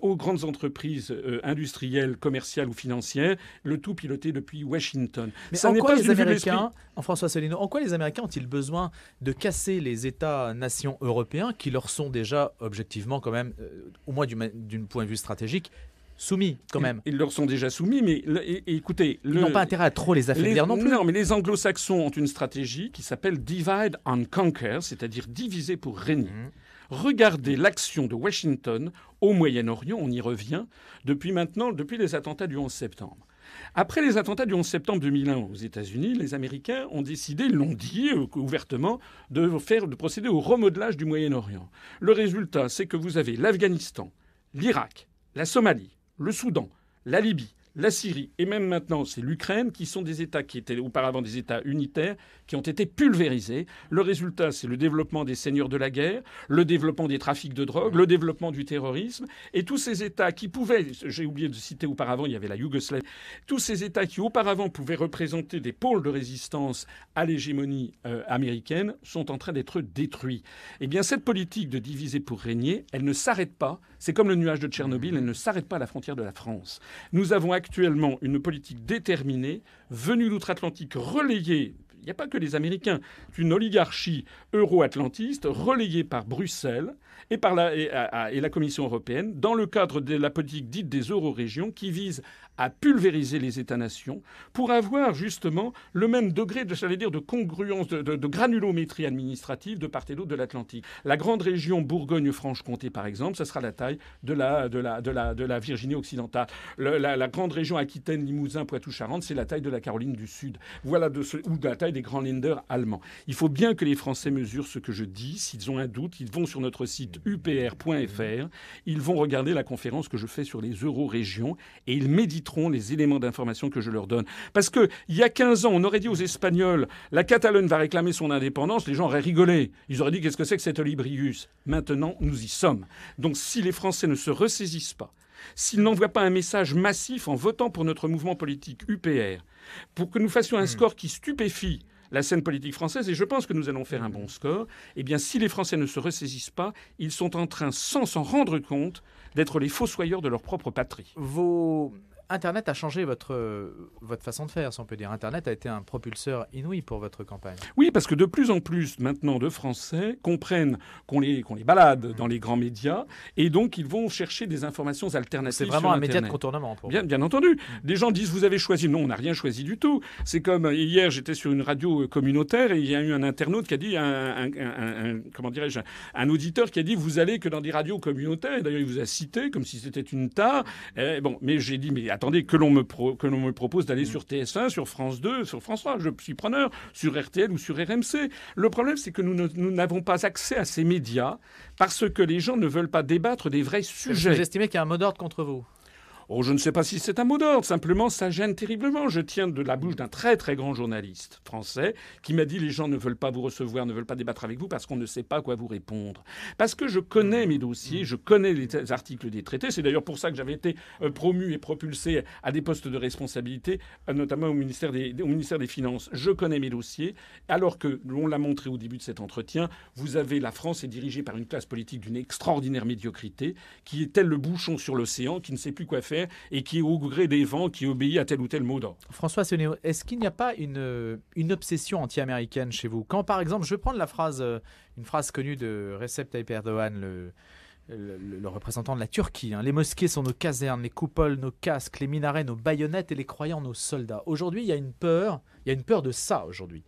aux grandes entreprises industrielles, commerciales ou financières, le tout piloté depuis Washington. Mais ça en quoi les Américains, François Asselineau, en quoi les Américains ont-ils besoin de casser les États-nations européens qui leur sont déjà objectivement quand même, au moins d'un point de vue stratégique, soumis quand même? Ils leur sont déjà soumis, mais écoutez... Ils n'ont pas intérêt à trop les affaiblir non plus. Non, mais les anglo-saxons ont une stratégie qui s'appelle Divide and Conquer, c'est-à-dire diviser pour régner. Regardez l'action de Washington au Moyen-Orient, on y revient, depuis les attentats du 11 septembre. Après les attentats du 11 septembre 2001 aux États-Unis, les Américains ont décidé, ils l'ont dit ouvertement, de procéder au remodelage du Moyen-Orient. Le résultat, c'est que vous avez l'Afghanistan, l'Irak, la Somalie, le Soudan, la Libye, la Syrie et même maintenant c'est l'Ukraine qui sont des États qui étaient auparavant des États unitaires qui ont été pulvérisés. Le résultat, c'est le développement des seigneurs de la guerre, le développement des trafics de drogue, le développement du terrorisme et tous ces États qui pouvaient, j'ai oublié de citer auparavant, il y avait la Yougoslavie, tous ces États qui auparavant pouvaient représenter des pôles de résistance à l'hégémonie américaine sont en train d'être détruits. Eh bien cette politique de diviser pour régner, elle ne s'arrête pas. C'est comme le nuage de Tchernobyl, elle ne s'arrête pas à la frontière de la France. Nous avons actuellement une politique déterminée, venue d'outre-Atlantique, relayée, il n'y a pas que les Américains, une oligarchie euro-atlantiste relayée par Bruxelles et par la Commission européenne dans le cadre de la politique dite des euro-régions qui vise à pulvériser les États-nations pour avoir justement le même degré de congruence, de granulométrie administrative de part et d'autre de l'Atlantique. La grande région Bourgogne-Franche-Comté, par exemple, ça sera la taille de la Virginie occidentale. La grande région Aquitaine-Limousin-Poitou-Charentes, c'est la taille de la Caroline du Sud. Voilà ou de la taille des grands lenders allemands. Il faut bien que les Français mesurent ce que je dis. S'ils ont un doute, ils vont sur notre site upr.fr. Ils vont regarder la conférence que je fais sur les euro-régions et ils méditeront les éléments d'information que je leur donne. Parce que il y a 15 ans, on aurait dit aux Espagnols, la Catalogne va réclamer son indépendance, les gens auraient rigolé. Ils auraient dit qu'est-ce que c'est que cet olibrius? Maintenant, nous y sommes. Donc si les Français ne se ressaisissent pas, s'ils n'envoient pas un message massif en votant pour notre mouvement politique UPR, pour que nous fassions un score qui stupéfie la scène politique française, et je pense que nous allons faire un bon score, eh bien, si les Français ne se ressaisissent pas, ils sont en train, sans s'en rendre compte, d'être les fossoyeurs de leur propre patrie. Internet a changé votre façon de faire, si on peut dire. Internet a été un propulseur inouï pour votre campagne. Oui, parce que de plus en plus maintenant de Français comprennent qu'on les balade dans les grands médias et donc ils vont chercher des informations alternatives. C'est vraiment un média média de contournement. Bien entendu. Des gens disent vous avez choisi. Non, on n'a rien choisi du tout. C'est comme hier, j'étais sur une radio communautaire et il y a eu un internaute qui a dit, un auditeur qui a dit vous allez que dans des radios communautaires. Et d'ailleurs, il vous a cité comme si c'était une tare. Mais j'ai dit mais attendez, que l'on me propose d'aller sur TF1, sur France 2, sur France 3, je suis preneur, sur RTL ou sur RMC. Le problème, c'est que nous n'avons pas accès à ces médias parce que les gens ne veulent pas débattre des vrais sujets. Vous estimez qu'il y a un mot d'ordre contre vous? Oh, je ne sais pas si c'est un mot d'ordre. Simplement, ça gêne terriblement. Je tiens de la bouche d'un très, très grand journaliste français qui m'a dit les gens ne veulent pas vous recevoir, ne veulent pas débattre avec vous parce qu'on ne sait pas quoi vous répondre. Parce que je connais mes dossiers, je connais les articles des traités. C'est d'ailleurs pour ça que j'avais été promu et propulsé à des postes de responsabilité, notamment au ministère des Finances. Je connais mes dossiers. Alors que, on l'a montré au début de cet entretien, vous avez la France est dirigée par une classe politique d'une extraordinaire médiocrité qui est tel le bouchon sur l'océan, qui ne sait plus quoi faire et qui, au gré des vents, qui obéit à tel ou tel mot d'ordre. François Asselineau, est-ce qu'il n'y a pas une obsession anti-américaine chez vous? Quand, par exemple, je vais prendre une phrase connue de Recep Tayyip Erdogan, le représentant de la Turquie. Les mosquées sont nos casernes, les coupoles, nos casques, les minarets, nos baïonnettes et les croyants, nos soldats. Aujourd'hui, il y a une peur de ça aujourd'hui.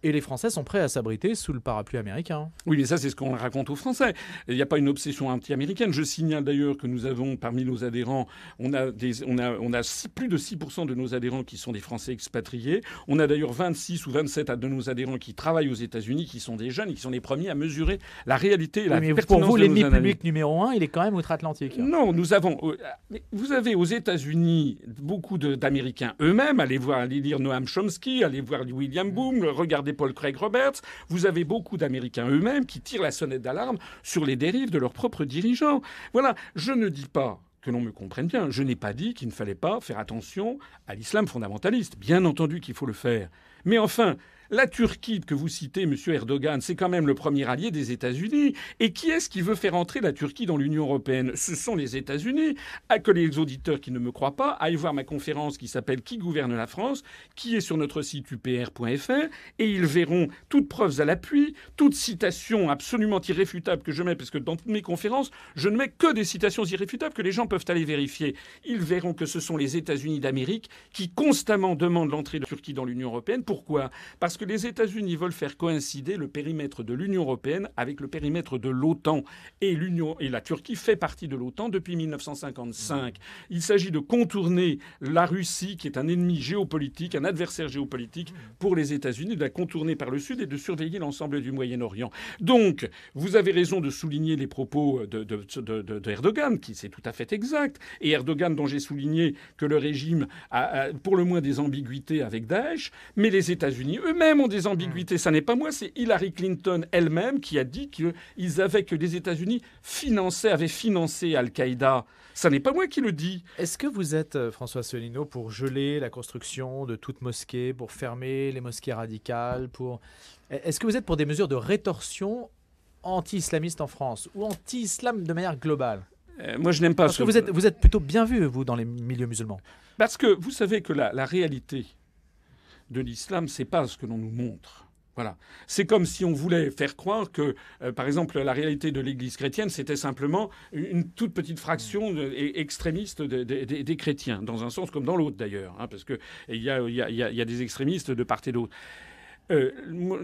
Et les Français sont prêts à s'abriter sous le parapluie américain. Oui, mais ça, c'est ce qu'on raconte aux Français. Il n'y a pas une obsession anti-américaine. Je signale d'ailleurs que nous avons, parmi nos adhérents, on a plus de 6% de nos adhérents qui sont des Français expatriés. On a d'ailleurs 26 ou 27 de nos adhérents qui travaillent aux États-Unis, qui sont des jeunes, qui sont les premiers à mesurer la réalité et la pertinence de nos analyses. Pour vous, l'ennemi public numéro 1, il est quand même outre-Atlantique. Non, vous avez aux États-Unis beaucoup d'Américains eux-mêmes. Allez lire Noam Chomsky, allez voir William Boom, regardez Paul Craig Roberts. Vous avez beaucoup d'Américains eux-mêmes qui tirent la sonnette d'alarme sur les dérives de leurs propres dirigeants. Voilà, je ne dis pas, que l'on me comprenne bien, je n'ai pas dit qu'il ne fallait pas faire attention à l'islam fondamentaliste. Bien entendu qu'il faut le faire. Mais enfin, la Turquie que vous citez, M. Erdogan, c'est quand même le premier allié des États-Unis. Et qui est-ce qui veut faire entrer la Turquie dans l'Union européenne? Ce sont les États-Unis. Que les auditeurs qui ne me croient pas aillent voir ma conférence qui s'appelle « Qui gouverne la France ?», qui est sur notre site upr.fr, et ils verront toutes preuves à l'appui, toute citation absolument irréfutable que je mets, parce que dans toutes mes conférences, je ne mets que des citations irréfutables que les gens peuvent aller vérifier. Ils verront que ce sont les États-Unis d'Amérique qui constamment demandent l'entrée de la Turquie dans l'Union européenne. Pourquoi? Parce que les États-Unis veulent faire coïncider le périmètre de l'Union européenne avec le périmètre de l'OTAN. Et la Turquie fait partie de l'OTAN depuis 1955. Il s'agit de contourner la Russie, qui est un ennemi géopolitique, un adversaire géopolitique pour les États-Unis, de la contourner par le sud et de surveiller l'ensemble du Moyen-Orient. Donc, vous avez raison de souligner les propos de Erdogan, qui c'est tout à fait exact. Et Erdogan, dont j'ai souligné que le régime a pour le moins des ambiguïtés avec Daesh, mais les États-Unis eux-mêmes ont des ambiguïtés. Ça n'est pas moi, c'est Hillary Clinton elle-même qui a dit que les États-Unis avaient financé Al-Qaïda. Ça n'est pas moi qui le dis. Est-ce que vous êtes, François Asselineau, pour geler la construction de toute mosquée, pour fermer les mosquées radicales, Est-ce que vous êtes pour des mesures de rétorsion anti-islamiste en France ou anti-islam de manière globale? Moi, je n'aime pas Parce que vous êtes plutôt bien vu, vous, dans les milieux musulmans. Parce que vous savez que la réalité de l'islam, c'est pas ce que l'on nous montre. Voilà. C'est comme si on voulait faire croire que, par exemple, la réalité de l'Église chrétienne, c'était simplement une toute petite fraction extrémiste des chrétiens, dans un sens comme dans l'autre d'ailleurs, parce que il y a des extrémistes de part et d'autre. Vous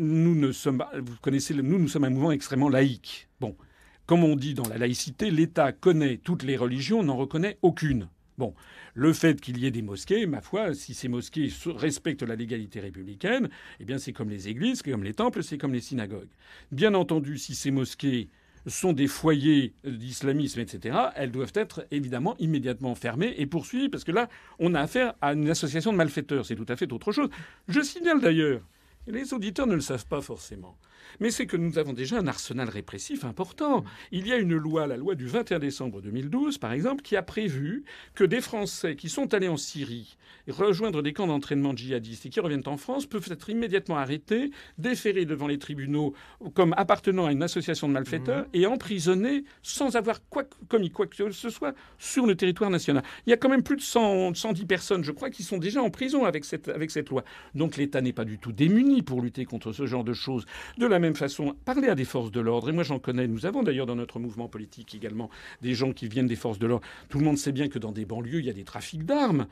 connaissez, nous sommes un mouvement extrêmement laïque. Bon, comme on dit dans la laïcité, l'État connaît toutes les religions, n'en reconnaît aucune. Bon, le fait qu'il y ait des mosquées, ma foi, si ces mosquées respectent la légalité républicaine, eh bien c'est comme les églises, c'est comme les temples, c'est comme les synagogues. Bien entendu, si ces mosquées sont des foyers d'islamisme, etc., elles doivent être évidemment immédiatement fermées et poursuivies, parce que là, on a affaire à une association de malfaiteurs. C'est tout à fait autre chose. Je signale d'ailleurs, et les auditeurs ne le savent pas forcément, mais c'est que nous avons déjà un arsenal répressif important. Il y a une loi, la loi du 21 décembre 2012, par exemple, qui a prévu que des Français qui sont allés en Syrie rejoindre des camps d'entraînement djihadistes et qui reviennent en France peuvent être immédiatement arrêtés, déférés devant les tribunaux comme appartenant à une association de malfaiteurs et emprisonnés sans avoir commis quoi que ce soit sur le territoire national. Il y a quand même plus de 110 personnes, je crois, qui sont déjà en prison avec cette loi. Donc l'État n'est pas du tout démuni pour lutter contre ce genre de choses. De la même façon, parler à des forces de l'ordre, et moi j'en connais, nous avons d'ailleurs dans notre mouvement politique également des gens qui viennent des forces de l'ordre. Tout le monde sait bien que dans des banlieues, il y a des trafics d'armes.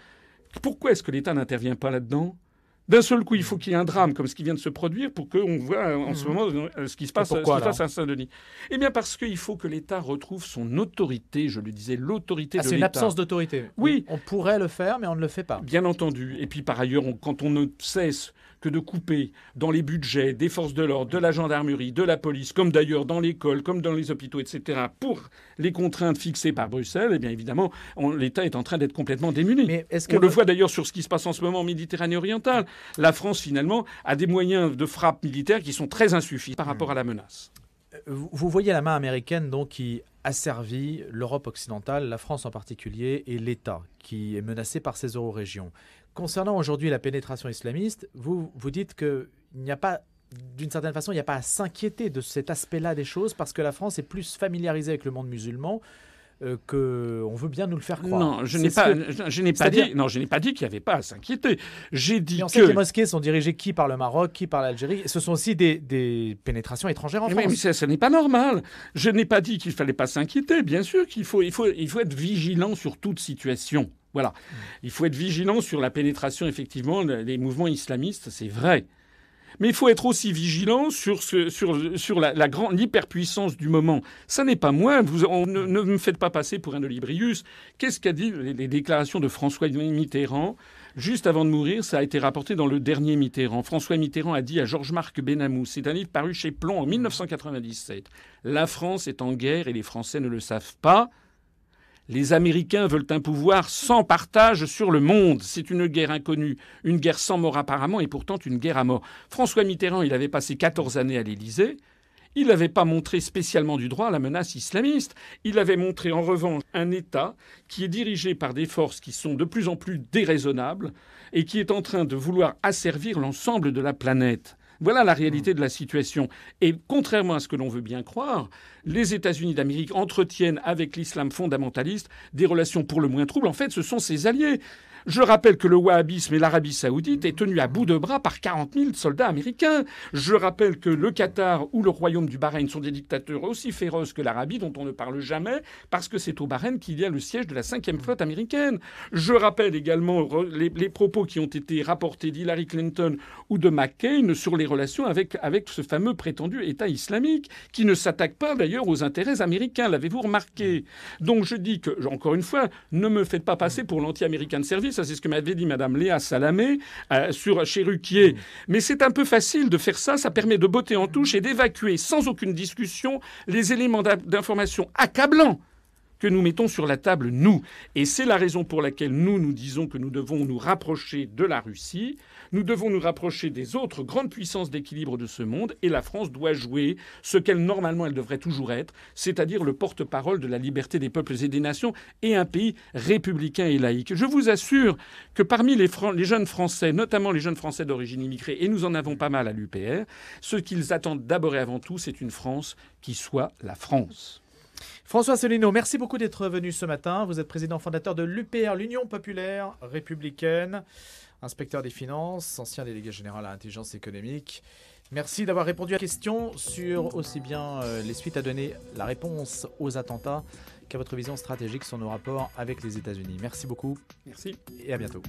Pourquoi est-ce que l'État n'intervient pas là-dedans ? D'un seul coup, il faut qu'il y ait un drame comme ce qui vient de se produire pour qu'on voit en ce moment ce qui se passe, à Saint-Denis. Eh bien, parce qu'il faut que l'État retrouve son autorité, je le disais, l'autorité de l'État. C'est une absence d'autorité. Oui. On pourrait le faire, mais on ne le fait pas. Bien entendu. Et puis, par ailleurs, quand on ne cesse que de couper dans les budgets des forces de l'ordre, de la gendarmerie, de la police, comme d'ailleurs dans l'école, comme dans les hôpitaux, etc., pour les contraintes fixées par Bruxelles, eh bien évidemment, l'État est en train d'être complètement démuni. Mais on le voit d'ailleurs sur ce qui se passe en ce moment en Méditerranée orientale. La France, finalement, a des moyens de frappe militaire qui sont très insuffisants par rapport à la menace. Vous voyez la main américaine donc qui asservit l'Europe occidentale, la France en particulier, et l'État qui est menacé par ces eurorégions. Concernant aujourd'hui la pénétration islamiste, vous dites qu'il n'y a pas, d'une certaine façon, il n'y a pas à s'inquiéter de cet aspect-là des choses parce que la France est plus familiarisée avec le monde musulman qu'on veut bien nous le faire croire. Non, je n'ai pas dit qu'il n'y avait pas à s'inquiéter. J'ai dit que... On sait que les mosquées sont dirigées qui par le Maroc, qui par l'Algérie. Ce sont aussi des pénétrations étrangères en France. Mais ce n'est pas normal. Je n'ai pas dit qu'il ne fallait pas s'inquiéter. Bien sûr qu'il faut être vigilant sur toute situation. Voilà. Il faut être vigilant sur la pénétration, effectivement, des mouvements islamistes, c'est vrai. Mais il faut être aussi vigilant sur l'hyperpuissance du moment. Ça n'est pas moi. Ne me faites pas passer pour un olibrius. Qu'est-ce qu'a dit les déclarations de François Mitterrand juste avant de mourir? Ça a été rapporté dans le dernier Mitterrand. François Mitterrand a dit à Georges-Marc Benamou, c'est un livre paru chez Plomb en 1997, « La France est en guerre et les Français ne le savent pas. Les Américains veulent un pouvoir sans partage sur le monde. C'est une guerre inconnue, une guerre sans mort apparemment et pourtant une guerre à mort. » François Mitterrand, il avait passé 14 années à l'Élysée. Il n'avait pas montré spécialement du droit à la menace islamiste. Il avait montré en revanche un État qui est dirigé par des forces qui sont de plus en plus déraisonnables et qui est en train de vouloir asservir l'ensemble de la planète. Voilà la réalité de la situation. Et contrairement à ce que l'on veut bien croire, les États-Unis d'Amérique entretiennent avec l'islam fondamentaliste des relations pour le moins troubles. En fait, ce sont ses alliés. Je rappelle que le wahhabisme et l'Arabie saoudite est tenu à bout de bras par 40 000 soldats américains. Je rappelle que le Qatar ou le royaume du Bahreïn sont des dictateurs aussi féroces que l'Arabie, dont on ne parle jamais, parce que c'est au Bahreïn qu'il y a le siège de la 5e flotte américaine. Je rappelle également les propos qui ont été rapportés d'Hillary Clinton ou de McCain sur les relations avec ce fameux prétendu État islamique, qui ne s'attaque pas d'ailleurs aux intérêts américains. L'avez-vous remarqué? Donc je dis que, encore une fois, ne me faites pas passer pour l'anti-américain de service. Ça, c'est ce que m'avait dit Madame Léa Salamé chez Ruquier. Mais c'est un peu facile de faire ça. Ça permet de botter en touche et d'évacuer sans aucune discussion les éléments d'information accablants que nous mettons sur la table, nous. Et c'est la raison pour laquelle nous disons que nous devons nous rapprocher de la Russie, nous devons nous rapprocher des autres grandes puissances d'équilibre de ce monde, et la France doit jouer ce qu'elle, normalement, elle devrait toujours être, c'est-à-dire le porte-parole de la liberté des peuples et des nations, et un pays républicain et laïque. Je vous assure que parmi les jeunes Français, notamment les jeunes Français d'origine immigrée, et nous en avons pas mal à l'UPR, ce qu'ils attendent d'abord et avant tout, c'est une France qui soit la France. François Asselineau, merci beaucoup d'être venu ce matin. Vous êtes président fondateur de l'UPR, l'Union populaire républicaine, inspecteur des finances, ancien délégué général à l'intelligence économique. Merci d'avoir répondu à la question sur aussi bien les suites à donner, la réponse aux attentats, qu'à votre vision stratégique sur nos rapports avec les États-Unis. Merci beaucoup. Merci. Et à bientôt.